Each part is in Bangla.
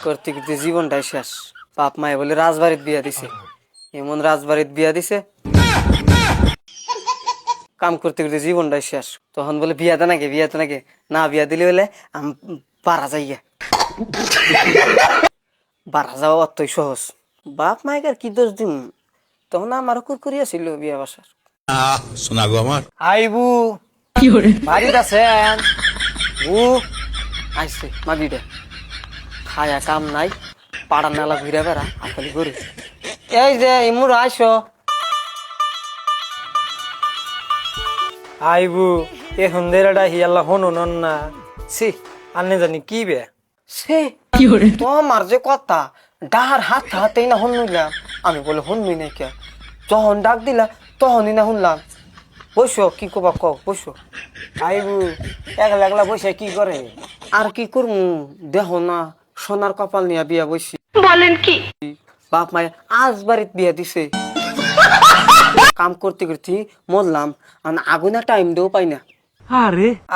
করতে করতে জীবনটাই শেষ। বাপ মায়ে বলে রাজবাড়িত বিয়া দিছে, এমন রাজবাড়িত বিয়া দিছে, কাম করতে করতে জীবনটাই শেষ। তখন বলে বিয়াতে নাকি বিয়াতে নাকি না, বিয়া দিলে বলে আমি বাড়া যাইয়া, বাড়া যাওয়া অতই সহজ। বাপ মায়ের কি দোষ দিম, তখন আমারও কুরকুরি ছিল বিয়া বাসার। শোনা গো আমার আইবু বাড়িত আছেন? ও আইসে মাগিটা খায়া কাম নাই, পাড়া নালা ঘুরে বেড়া আকালি করে। এই যে ইমুর আইসো। আইবু এ সন্ধ্যেরাটা হিয়াল্লা হনো নন না সি আনে জানি কি বে সে তোমার যে কথা, ডাহার হাত হাতেই না শুনলাম। আমি বলে শুনবি নাই কে, যখন ডাক দিলা তখনই না শুনলাম। বসো, কি কবা কও, বসো। আইবু একলা একলা বসে কি করে? আর কি করমু, দেহ না সোনার কপাল নিয়ে বিয়া বসি। বলেন কি? বাপ মায়ে আজ বাড়িতে বিয়া দিছে। কাম করতে করতে মরলাম, আগুনে টাইম দেও পাই না।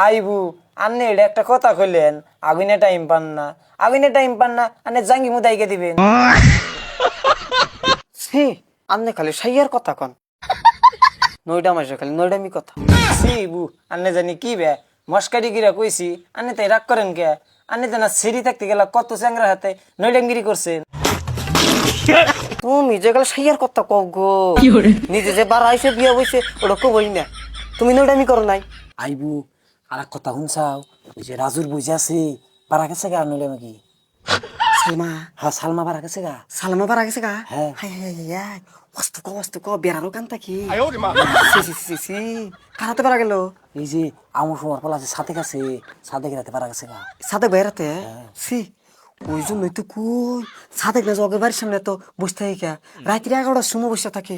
আইবু আন্নে এটা একটা কথা কইলেন, আগুনে টাইম পান না, আগুনে টাইম পান না, আনে জাঙ্গি মুদাইকে দিবেন। সে আন্নে খালি সাইয়ার কথা কন, নয়ডা মাসে খালি নয়ডামি কথা। সি বু আন্নে জানি কি বে মস্কারি গিরা কইছি, আন্নে তাই রাগ করেন কে? আন্নে তো না সিঁড়ি থাকতে গেলা কত চ্যাংরার হাতে নইডাঙ্গিরি করছেন। তুমি যে গেলে সাইয়ার কথা কও গো, নিজে যে বার আইসে বিয়া বইছে ওটা কবই না, তুমি নয়ডামি করো নাই। আইবু আর এক কথা শুনছাও, ওই যে রাজুর বুঝে আছে পারা গেছে গা নইলে নাকি? সালমা, হ্যাঁ সালমা পারা গেছে গা। সালমা বারা গেছে গা? হ্যাঁ। হাই হাই হাই, অস্ত ক বেড়ারও কান্তা কি? সি কারাতে পারা গেল? এই যে আমার সময় পালা আছে সাথে গেছে, সাথে গেলাতে পারা গেছে গা। সাদেক বেড়াতে? সি ওই জন্যই তো কই, সাদেক না জগের বাড়ির সামনে তো বসে থাকে কে, রাত্রি 11টার সময় বসে থাকে।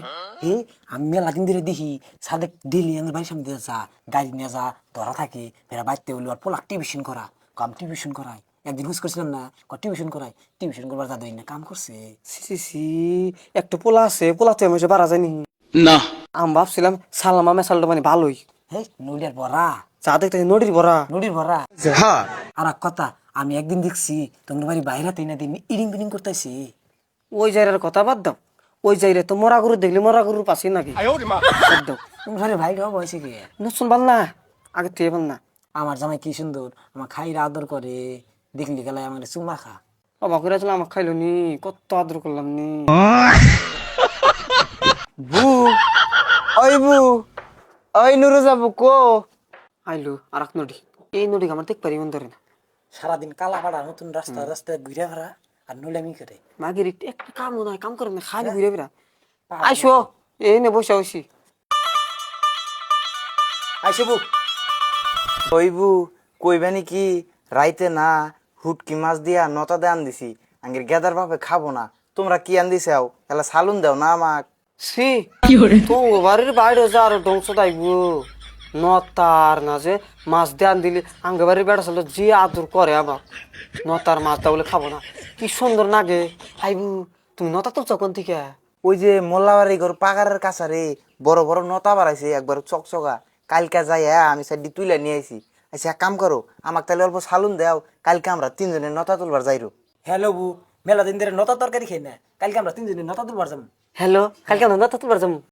আমি মেলা দিন ধরে দেখি সাদেক ডেলি আমার বাড়ির সামনে দিয়ে যা, গাড়ি নিয়ে যা, ধরা থাকে ফেরা বাড়িতে বললো আর পোলাক টিউশন করা, কাম টিউশন করায়। একদিন হুস করছিলাম না, টিউশন করায়, টিউশন করবার যা না কাম করছে। সি একটা পোলা আছে, পোলা তো আমি বাড়া জানি না আমি ভাবছিলাম সালামা মেসালটা মানে ভালোই। নদীর ভরা, সাদেক তাই নদীর ভরা। নদীর ভরা। আর এক কথা আমি একদিন দেখছি তোমার বাড়ি বাইরে তাই না দিন ইডিং বিডিং করতেছি। ওই জায়গার কথা বাদ দাও, ওই জায়গায় তো মরা গরু দেখলে মরা গরুর পাশে নাকি বাদ দাও। তোমার ঘরে ভাই খাওয়া বয়সে কে? নতুন ভাল না, আগে তুই ভাল না। আমার জামাই কি সুন্দর, আমার খাইরা আদর করে, দেখলি গেলায় আমার চুমা খা। অবাক করে আসলে আমাকে খাইলো নি, কত আদর করলাম নি। বু ওই বু ওই নুরু যাবো কো? আইলো আর এক নদী, এই নদী আমার দেখ পারি মন ধরে না। সারাদিন কালা পাড়া নতুন রাস্তা রাস্তায় ঘুরে ফেরা আর নোলামি করে। মাগের একটা কাম নয়, কাম করে না, খালি ঘুরে বেড়া। আইসো এই নে বসে বসি। আইসে বু ওই বু কইবানি কি রাইতে না হুটকি মাছ দিয়া নতা দেন দিছি, আঙ্গের গেদার বাপে খাবো না, তোমরা কি আন দিছাও এলা সালুন দাও না আমাক। সি তো বাড়ির বাইরে যা আর ধ্বংস দাইবো নতার না যে মাছ দেন দিলে আঙ্গে বাড়ির বেড়া ছিল যে আদর করে আবার নতার মাছ দা বলে খাবো না, কি সুন্দর নাগে। আইবু তুমি নতা তো যখন থেকে ওই যে মোল্লাবাড়ি ঘর পাগারের কাছারে বড় বড় নতা বাড়াইছে একবার চকচকা, কালকে যাই আমি সাইডি তুইলা নিয়ে আইছি। আচ্ছা এক কাম করো, আমাক তাহলে অল্প সালুন দাও, কালকে আমরা তিনজনে নতা তুলবার যাইরো। হ্যালো বু মেলা দিন ধরে নতা তরকারি খাই না, কালকে আমরা তিনজনে নতা তুলবার যাবো। হ্যালো, কালকে আমরা নতা তুলবার যাবো।